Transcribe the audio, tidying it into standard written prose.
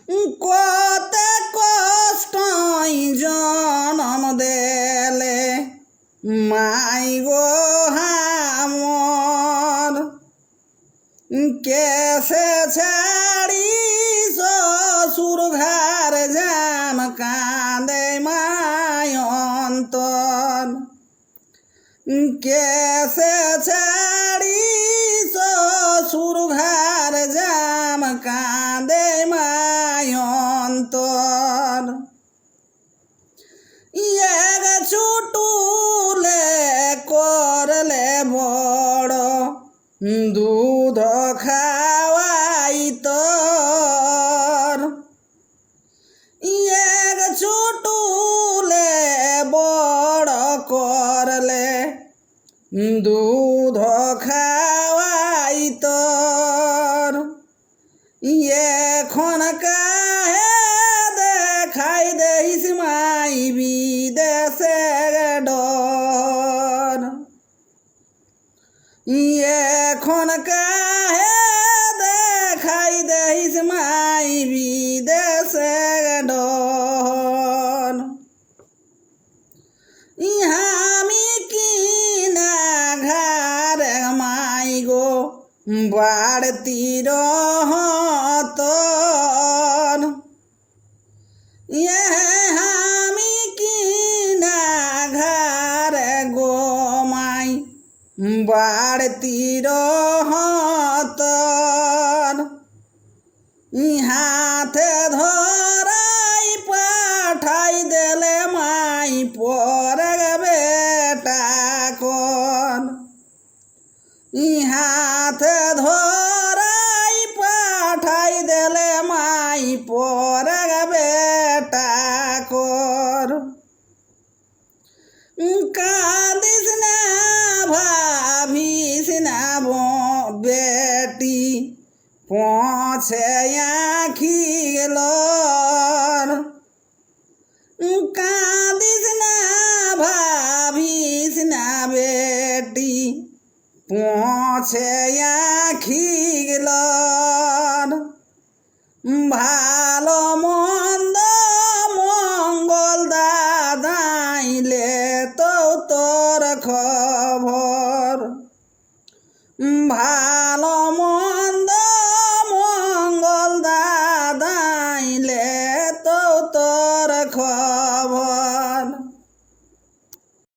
কত কষ্টই জনম দেলে মাই গো হামর কেসে ছাড়ি শ্বশুর ঘর জাম কাঁদে মাই অন্তর কেসে ছাড়ি শ্বশুর ঘর জাম কাঁদে মাই অন্তর এক ছুটুলে করলে বড় দুধ খাওয়াই তোর এক ছুটুলে বড় করলে দুধ খাওয়াই তোর এখন কাহে দেখাই দেহিস মাই বিদেশে ডর এখন কাহে দেখাই দেহিস মাই বিদেশে ডর আমি কি না ঘর মাই গো বাড়তি রহতন আমি কি না ঘর গো মাই বাড়তি রহতন হাতে ধরাই পাঠাই দেলে মাই পর বেটা কোন হাতে ধরাই পাঠাই দেলে মাই পর বেটা কর কাঁদিস না ভাবিস না বেটি পৌঁছে আঁখি গেলর কাঁদিস না ভাবিস না বেটি পৌঁছে আঁখি গেলর ভালো